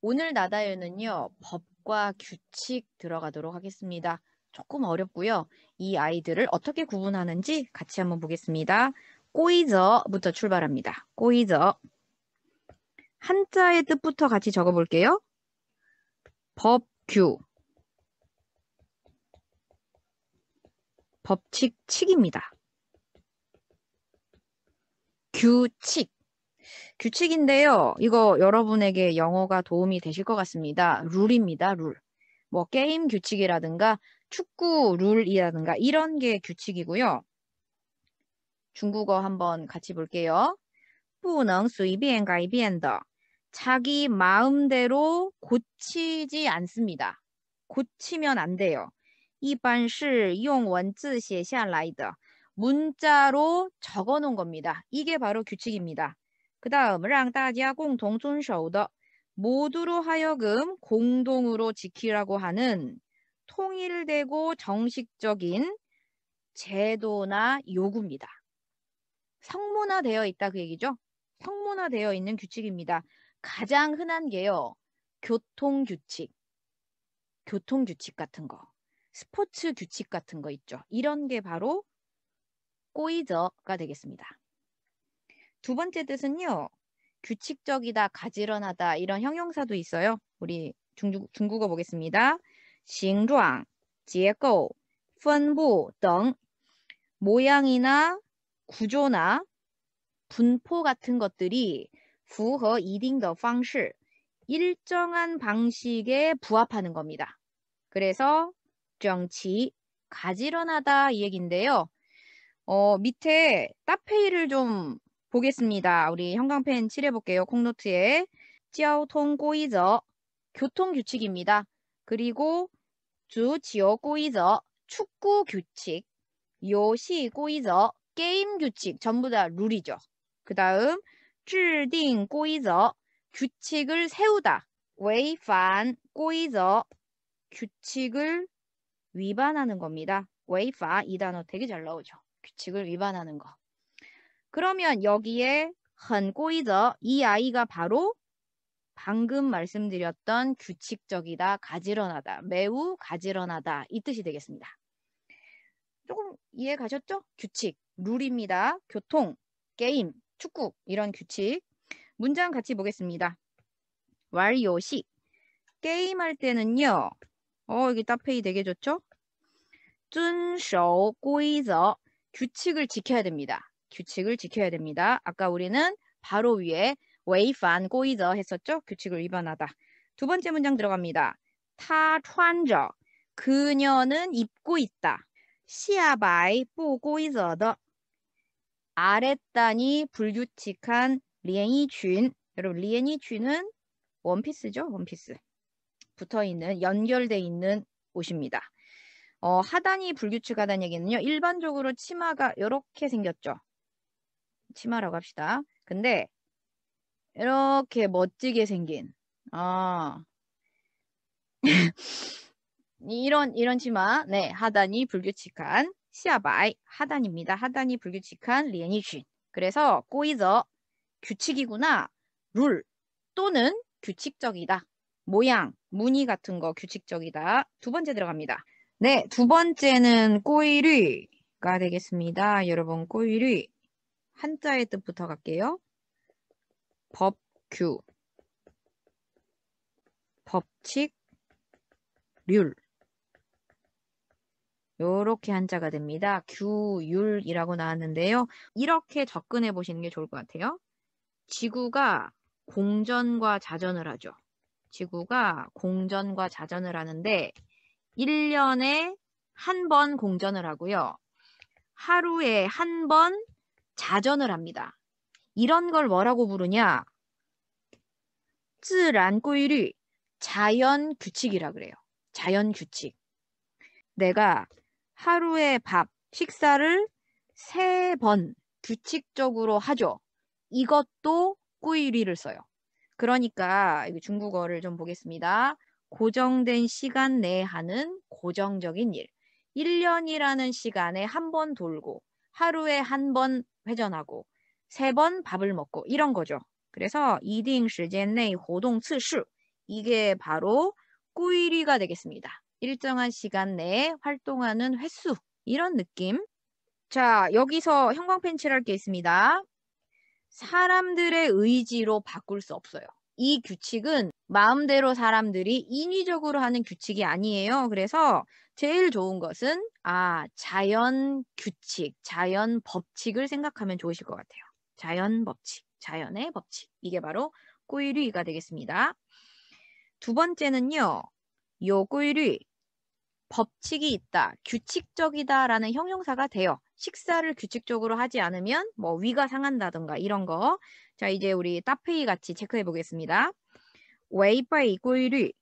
오늘 나다요는요, 법과 규칙 들어가도록 하겠습니다. 조금 어렵고요. 이 아이들을 어떻게 구분하는지 같이 한번 보겠습니다. 꼬이저부터 출발합니다. 꼬이저. 한자의 뜻부터 같이 적어볼게요. 법규. 법칙, 칙입니다. 규칙. 규칙인데요. 이거 여러분에게 영어가 도움이 되실 것 같습니다. 룰입니다. 룰. 뭐 게임 규칙이라든가 축구 룰이라든가 이런 게 규칙이고요. 중국어 한번 같이 볼게요. 不能随便改变的. 자기 마음대로 고치지 않습니다. 고치면 안 돼요. 一般是用文字写下来的. 문자로 적어 놓은 겁니다. 이게 바로 규칙입니다. 그 다음 让大家共同遵守的. 모두로 하여금 공동으로 지키라고 하는 통일되고 정식적인 제도나 요구입니다. 성문화되어 있다 그 얘기죠. 성문화되어 있는 규칙입니다. 가장 흔한 게요. 교통규칙. 교통규칙 같은 거. 스포츠 규칙 같은 거 있죠. 이런 게 바로 꼬이저가 되겠습니다. 두 번째 뜻은요. 규칙적이다, 가지런하다 이런 형용사도 있어요. 우리 중국어 보겠습니다. 形状, 结构, 分布등 모양이나 구조나 분포 같은 것들이 符合一定的方式, 일정한 방식에 부합하는 겁니다. 그래서 整齐, 가지런하다 이 얘기인데요. 밑에 따페이를 좀 보겠습니다. 우리 형광펜 칠해볼게요. 콩노트에 交通规则, 교통규칙입니다. 그리고 足球规则, 축구규칙, 游戏规则, 게임규칙, 전부 다 룰이죠. 그 다음 制定规则, 규칙을 세우다, 违反规则, 규칙을 위반하는 겁니다. 违法 이 단어 되게 잘 나오죠. 규칙을 위반하는 거. 그러면 여기에 很规则, 이 아이가 바로 방금 말씀드렸던 규칙적이다, 가지런하다, 매우 가지런하다 이 뜻이 되겠습니다. 조금 이해 가셨죠? 규칙, 룰입니다. 교통, 게임, 축구 이런 규칙. 문장 같이 보겠습니다. 玩游戏, 게임할 때는요. 여기 따페이 되게 좋죠? 遵守规则, 규칙을 지켜야 됩니다. 규칙을 지켜야 됩니다. 아까 우리는 바로 위에 违反规则 했었죠? 규칙을 위반하다. 두 번째 문장 들어갑니다. 他穿着, 그녀는 입고 있다. 下摆不规则的, 아랫단이 불규칙한 连衣裙. 여러분 连衣裙은 원피스죠? 원피스. 붙어있는, 연결돼 있는 옷입니다. 하단이 불규칙하다는 얘기는요. 일반적으로 치마가 이렇게 생겼죠. 치마라고 합시다. 근데 이렇게 멋지게 생긴 이런 치마. 네, 하단이 불규칙한 下摆 하단입니다. 하단이 불규칙한 连衣裙. 그래서 规则 규칙이구나. 룰 또는 규칙적이다. 모양, 무늬 같은 거 규칙적이다. 두 번째 들어갑니다. 네, 두 번째는 꼬이류가 되겠습니다. 여러분 꼬이류 한자의 뜻부터 갈게요. 법규, 법칙, 률. 요렇게 한자가 됩니다. 규율이라고 나왔는데요. 이렇게 접근해 보시는 게 좋을 것 같아요. 지구가 공전과 자전을 하죠. 지구가 공전과 자전을 하는데 1년에 한 번 공전을 하고요. 하루에 한 번 자전을 합니다. 이런 걸 뭐라고 부르냐? 自然规律, 자연 규칙이라 그래요. 자연 규칙. 내가 하루에 밥, 식사를 3번 규칙적으로 하죠. 이것도 꾸이리를 써요. 그러니까 중국어를 좀 보겠습니다. 고정된 시간 내에 하는 고정적인 일. 1년이라는 시간에 한 번 돌고 하루에 한 번 회전하고 3번 밥을 먹고 이런 거죠. 그래서 一定时间内活动次数 이게 바로 꾸이리가 되겠습니다. 일정한 시간 내에 활동하는 횟수. 이런 느낌. 자, 여기서 형광펜 칠할 게 있습니다. 사람들의 의지로 바꿀 수 없어요. 이 규칙은 마음대로 사람들이 인위적으로 하는 규칙이 아니에요. 그래서 제일 좋은 것은 자연 규칙, 자연 법칙을 생각하면 좋으실 것 같아요. 자연 법칙, 자연의 법칙. 이게 바로 꾸이리가 되겠습니다. 두 번째는요. 요 꾸이리, 법칙이 있다, 규칙적이다라는 형용사가 돼요. 식사를 규칙적으로 하지 않으면 뭐 위가 상한다든가 이런 거. 자, 이제 우리 따페이 같이 체크해 보겠습니다. 违背规律,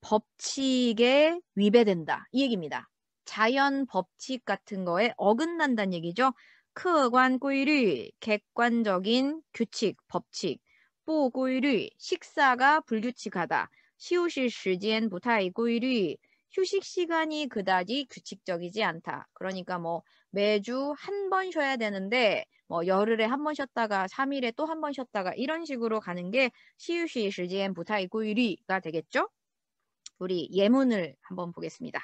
법칙에 위배된다. 이 얘기입니다. 자연 법칙 같은 거에 어긋난다는 얘기죠. 客观规律, 객관적인 규칙, 법칙. 不规律, 식사가 불규칙하다. 休息时间不太规律, 휴식 시간이 그다지 규칙적이지 않다. 그러니까 뭐 매주 한 번 쉬어야 되는데 뭐 열흘에 한 번 쉬었다가 3일에 또 한 번 쉬었다가 이런 식으로 가는 게 휴식 시간 不太规律가 되겠죠? 우리 예문을 한번 보겠습니다.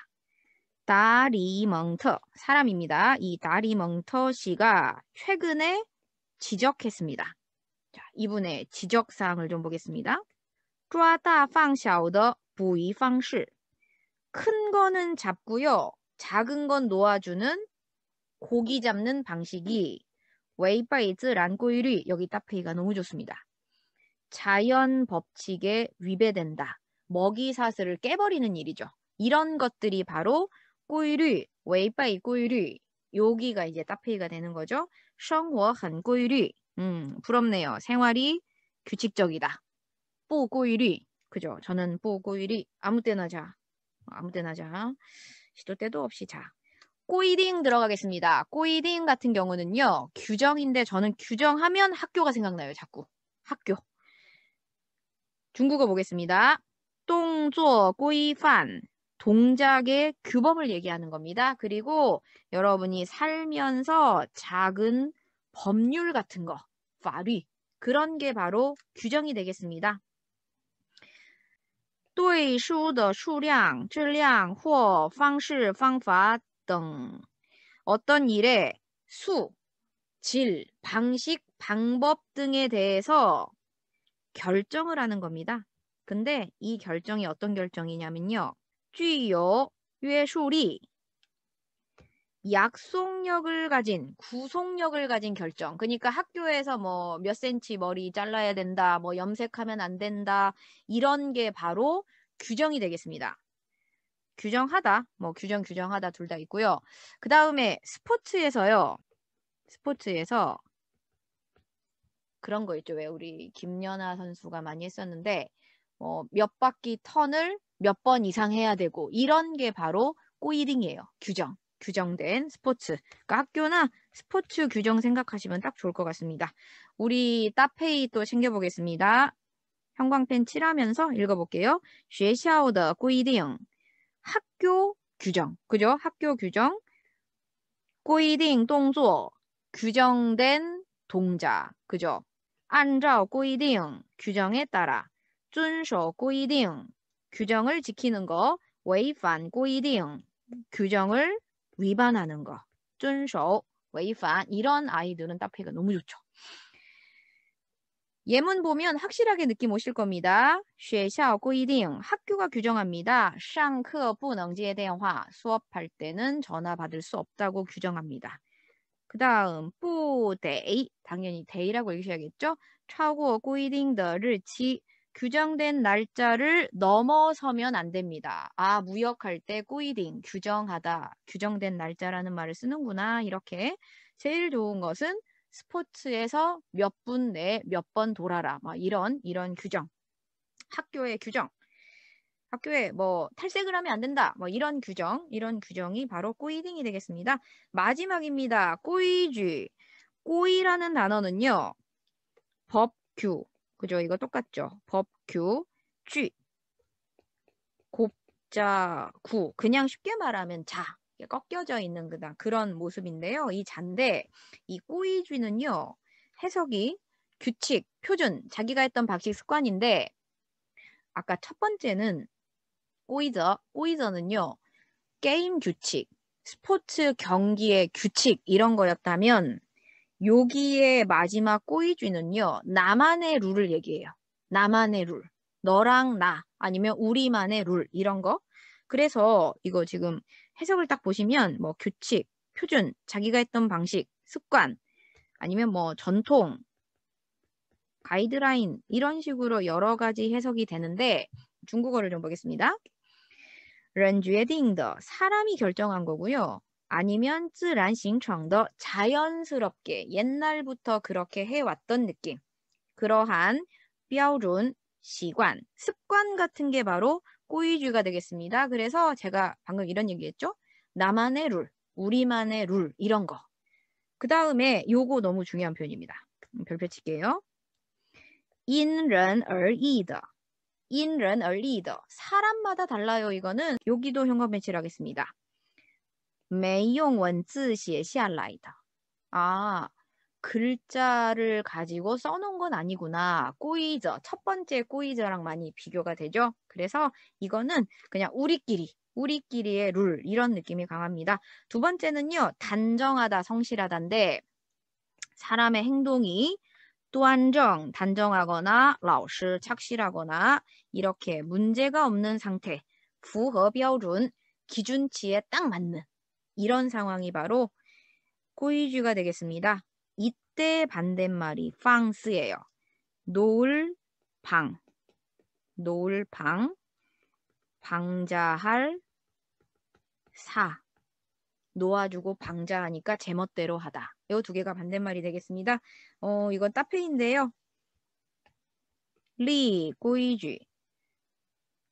다리멍터, 사람입니다. 이 다리멍터 씨가 최근에 지적했습니다. 자, 이분의 지적사항을 좀 보겠습니다. 抓大放小的捕鱼方式. 큰 거는 잡고요. 작은 건 놓아주는 고기 잡는 방식이 违背自然规律, 여기 따페이가 너무 좋습니다. 자연 법칙에 위배된다. 먹이사슬을 깨버리는 일이죠. 이런 것들이 바로规律, 违背规律. 여기가 이제 따페이가 되는 거죠. 生活很规律. 부럽네요. 생활이 규칙적이다. 不规律. 그죠? 저는 不规律. 아무 때나 자. 아무 때나 자. 시도 때도 없이 자. 꼬이딩 들어가겠습니다. 꼬이딩 같은 경우는요. 규정인데 저는 규정하면 학교가 생각나요. 자꾸. 학교. 중국어 보겠습니다. 动作规范. 동작의 규범을 얘기하는 겁니다. 그리고 여러분이 살면서 작은 법률 같은 거, 法律. 그런 게 바로 규정이 되겠습니다. 对书的数量, 质量或方式方法등. 어떤 일의 수, 질, 방식, 방법 등에 대해서 결정을 하는 겁니다. 근데 이 결정이 어떤 결정이냐면요. 具有约束力, 약속력을 가진, 구속력을 가진 결정. 그러니까 학교에서 뭐 몇 센치 머리 잘라야 된다, 뭐 염색하면 안 된다, 이런 게 바로 규정이 되겠습니다. 규정하다, 뭐 규정하다 둘 다 있고요. 그 다음에 스포츠에서요. 스포츠에서 그런 거 있죠. 왜 우리 김연아 선수가 많이 했었는데 몇 바퀴 턴을 몇 번 이상 해야 되고 이런 게 바로 꼬이딩이에요. 규정. 규정된 스포츠. 그러니까 학교나 스포츠 규정 생각하시면 딱 좋을 것 같습니다. 우리 따페이 또 챙겨보겠습니다. 형광펜 칠하면서 읽어볼게요. 学校的规定. 학교 규정. 그죠? 학교 규정. 规定动作. 규정된 동작. 그죠? 按照规定. 규정에 따라. 遵守规定. 규정을 지키는 거. 违反规定. 규정을 위반하는 거. 遵守, 违反. 이런 아이들은 따페이가 너무 좋죠. 예문 보면 확실하게 느낌 오실 겁니다. 学校规定, 학교가 규정합니다. 上课不能接电话, 수업할 때는 전화 받을 수 없다고 규정합니다. 그 다음 不得, 당연히 데이라고 읽으셔야겠죠. 超过规定的日期, 규정된 날짜를 넘어서면 안 됩니다. 무역할 때规定, 규정하다, 규정된 날짜라는 말을 쓰는구나. 이렇게. 제일 좋은 것은 스포츠에서 몇 분 내에 몇 번 돌아라. 막 이런 규정. 학교의 규정. 학교에 뭐 탈색을 하면 안 된다. 뭐 이런 규정이 바로 꼬이딩이 되겠습니다. 마지막입니다. 꼬이쥐. 꼬이라는 단어는요. 법규. 그죠? 이거 똑같죠? 법규. 쥐. 곱자 구. 그냥 쉽게 말하면 자. 꺾여져 있는 그런 모습인데요. 이 잔데 이 꼬이쥐는요. 해석이 규칙, 표준, 자기가 했던 방식 습관인데 아까 첫 번째는 꼬이저는요. 게임 규칙, 스포츠 경기의 규칙 이런 거였다면 여기에 마지막 꼬이쥐는요. 나만의 룰을 얘기해요. 나만의 룰. 너랑 나 아니면 우리만의 룰 이런 거. 그래서 이거 지금 해석을 딱 보시면 뭐 규칙, 표준, 자기가 했던 방식, 습관 아니면 뭐 전통, 가이드라인 이런 식으로 여러 가지 해석이 되는데 중국어를 좀 보겠습니다. 人决定的 사람이 결정한 거고요. 아니면 自然形成的 자연스럽게 옛날부터 그렇게 해왔던 느낌. 그러한 标准, 习惯, 습관 같은 게 바로 꼬이쥐가 되겠습니다. 그래서 제가 방금 이런 얘기했죠. 나만의 룰, 우리만의 룰 이런 거. 그 다음에 요거 너무 중요한 표현입니다. 별표 칠게요. 因人而异的 因人而异的 사람마다 달라요. 이거는 여기도 현관 배치를 하겠습니다. 没用文字写下来的 글자를 가지고 써놓은 건 아니구나. 꼬이저, 첫 번째 꼬이저랑 많이 비교가 되죠. 그래서 이거는 그냥 우리끼리의 룰 이런 느낌이 강합니다. 두 번째는요. 단정하다, 성실하다인데 사람의 행동이 또한정, 단정하거나 老实, 착실하거나 이렇게 문제가 없는 상태, 符合标准, 기준치에 딱 맞는 이런 상황이 바로 꼬이쥐가 되겠습니다. 이때 반대말이 放肆예요. 놓을 방, 방자할 사, 놓아주고 방자하니까 제멋대로 하다. 이 두 개가 반대말이 되겠습니다. 이건 따페인데요. 리规矩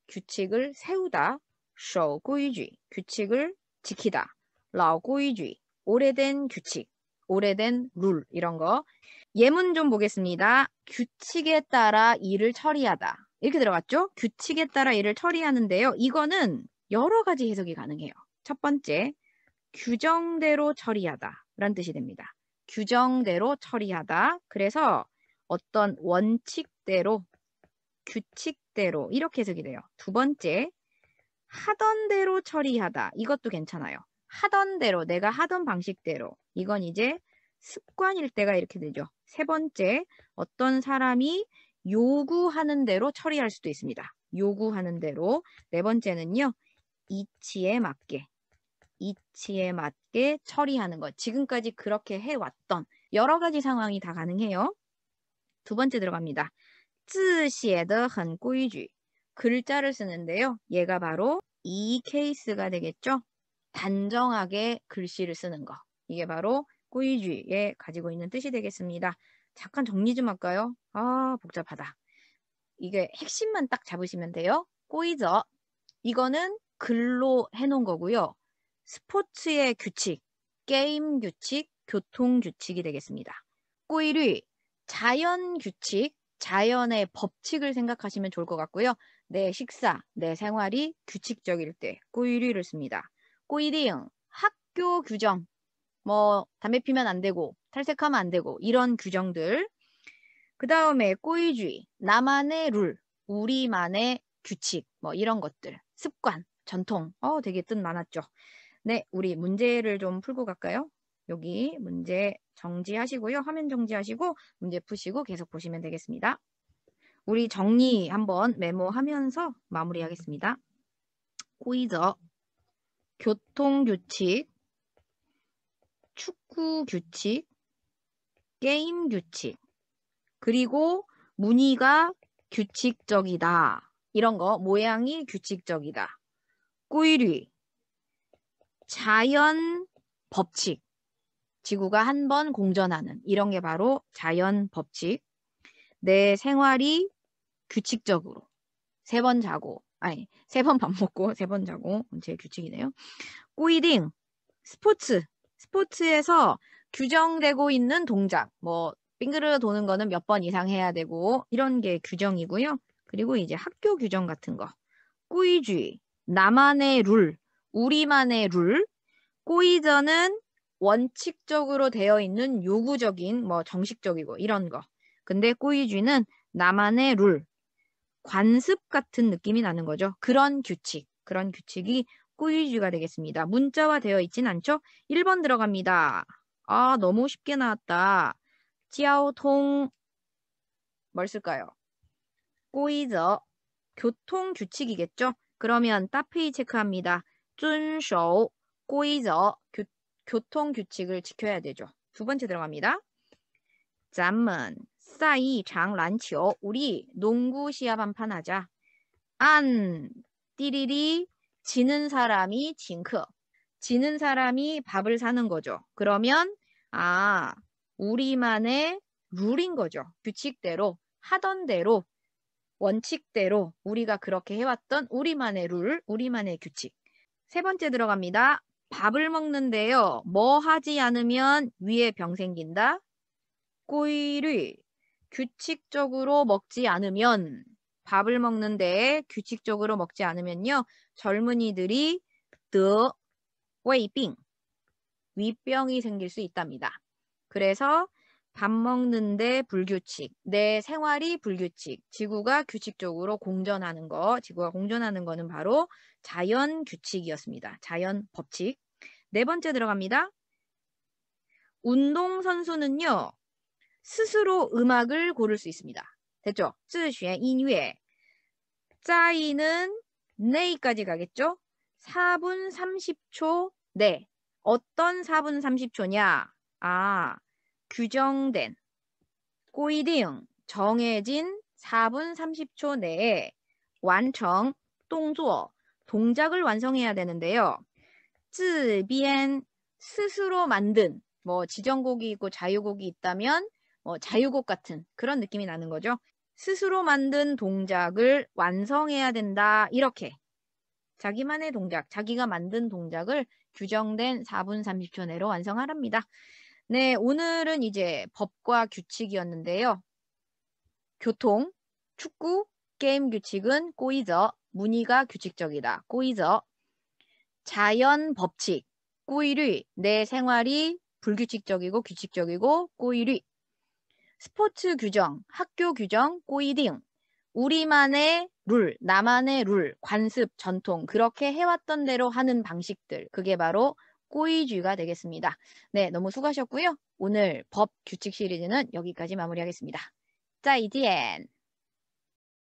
규칙을 세우다. 守规矩 규칙을 지키다. 老规矩 오래된 규칙, 오래된 룰 이런 거. 예문 좀 보겠습니다. 규칙에 따라 일을 처리하다. 이렇게 들어갔죠? 규칙에 따라 일을 처리하는데요. 이거는 여러 가지 해석이 가능해요. 첫 번째, 규정대로 처리하다 라는 뜻이 됩니다. 규정대로 처리하다. 그래서 어떤 원칙대로, 규칙대로 이렇게 해석이 돼요. 두 번째, 하던 대로 처리하다. 이것도 괜찮아요. 하던 대로, 내가 하던 방식대로. 이건 이제 습관일 때가 이렇게 되죠. 세 번째, 어떤 사람이 요구하는 대로 처리할 수도 있습니다. 요구하는 대로. 네 번째는요, 이치에 맞게 처리하는 것. 지금까지 그렇게 해왔던 여러 가지 상황이 다 가능해요. 두 번째 들어갑니다. 字写得很规矩 글자를 쓰는데요. 얘가 바로 이 케이스가 되겠죠. 단정하게 글씨를 쓰는 거. 이게 바로 꾸이쥐에 가지고 있는 뜻이 되겠습니다. 잠깐 정리 좀 할까요? 복잡하다. 이게 핵심만 딱 잡으시면 돼요. 꼬이저. 이거는 글로 해놓은 거고요. 스포츠의 규칙, 게임 규칙, 교통 규칙이 되겠습니다. 꼬이류, 자연 규칙, 자연의 법칙을 생각하시면 좋을 것 같고요. 내 식사, 내 생활이 규칙적일 때 꼬이류를 씁니다. 꼬이링, 학교 규정, 뭐 담배 피면 안 되고 탈색하면 안 되고 이런 규정들. 그 다음에 꼬이쥐, 나만의 룰, 우리만의 규칙, 뭐 이런 것들, 습관, 전통. 되게 뜻 많았죠. 네, 우리 문제를 좀 풀고 갈까요? 여기 문제 정지하시고요. 화면 정지하시고 문제 푸시고 계속 보시면 되겠습니다. 우리 정리 한번 메모하면서 마무리하겠습니다. 꼬이저, 교통규칙, 축구규칙, 게임규칙, 그리고 무늬가 규칙적이다. 이런 거, 모양이 규칙적이다. 꾸이류, 자연 법칙. 지구가 한 번 공전하는 이런 게 바로 자연 법칙. 내 생활이 규칙적으로 3번 자고, 3번 밥 먹고 3번 자고 제 규칙이네요. 꾸이딩, 스포츠에서 규정되고 있는 동작, 뭐 빙그르 도는 거는 몇 번 이상 해야 되고 이런 게 규정이고요. 그리고 이제 학교 규정 같은 거. 꾸이쥐, 나만의 룰, 우리만의 룰. 꼬이저는 원칙적으로 되어 있는 요구적인 뭐 정식적이고 이런 거. 근데 꼬이쥐는 나만의 룰. 관습 같은 느낌이 나는 거죠. 그런 규칙이 꾸이주가 되겠습니다. 문자화 되어 있진 않죠? 1번 들어갑니다. 아, 너무 쉽게 나왔다. 지하오통 뭘 쓸까요? 꾸이저 교통 규칙이겠죠? 그러면 따페이 체크합니다. 遵守 꾸이저 교통 규칙을 지켜야 되죠. 두 번째 들어갑니다. 咱们赛一场篮球 우리 농구 시합 한 판 하자. 안 띠리리 지는 사람이 징크. 지는 사람이 밥을 사는 거죠. 그러면 우리만의 룰인 거죠. 규칙대로 하던 대로 원칙대로 우리가 그렇게 해왔던 우리만의 룰, 우리만의 규칙. 세 번째 들어갑니다. 밥을 먹는데요. 뭐 하지 않으면 위에 병 생긴다. 꾸이리 규칙적으로 먹지 않으면 밥을 먹는데 규칙적으로 먹지 않으면요. 젊은이들이 더 웨이빙 위병이 생길 수 있답니다. 그래서 밥 먹는데 불규칙, 내 생활이 불규칙, 지구가 규칙적으로 공전하는 거, 지구가 공전하는 거는 바로 자연 규칙이었습니다. 자연 법칙. 네 번째 들어갑니다. 운동선수는요. 스스로 음악을 고를 수 있습니다. 됐죠? 自选音乐. 짜이는 내까지 가겠죠? 4분 30초 내. 어떤 4분 30초냐? 규정된,规定, 정해진 4분 30초 내에 완성, 동작을 완성해야 되는데요. 自编, 스스로 만든, 뭐 지정곡이 있고 자유곡이 있다면 자유곡 같은 그런 느낌이 나는 거죠. 스스로 만든 동작을 완성해야 된다. 이렇게 자기만의 동작, 자기가 만든 동작을 규정된 4분 30초 내로 완성하랍니다. 네, 오늘은 이제 법과 규칙이었는데요. 교통, 축구, 게임 규칙은 꼬이저, 문의가 규칙적이다. 꼬이저. 자연 법칙, 꼬이리, 내 생활이 불규칙적이고 규칙적이고 꼬이리. 스포츠 규정, 학교 규정, 꼬이딩. 우리만의 룰, 나만의 룰, 관습, 전통, 그렇게 해왔던 대로 하는 방식들. 그게 바로 꼬이쥐가 되겠습니다. 네, 너무 수고하셨고요. 오늘 법 규칙 시리즈는 여기까지 마무리하겠습니다. 再见.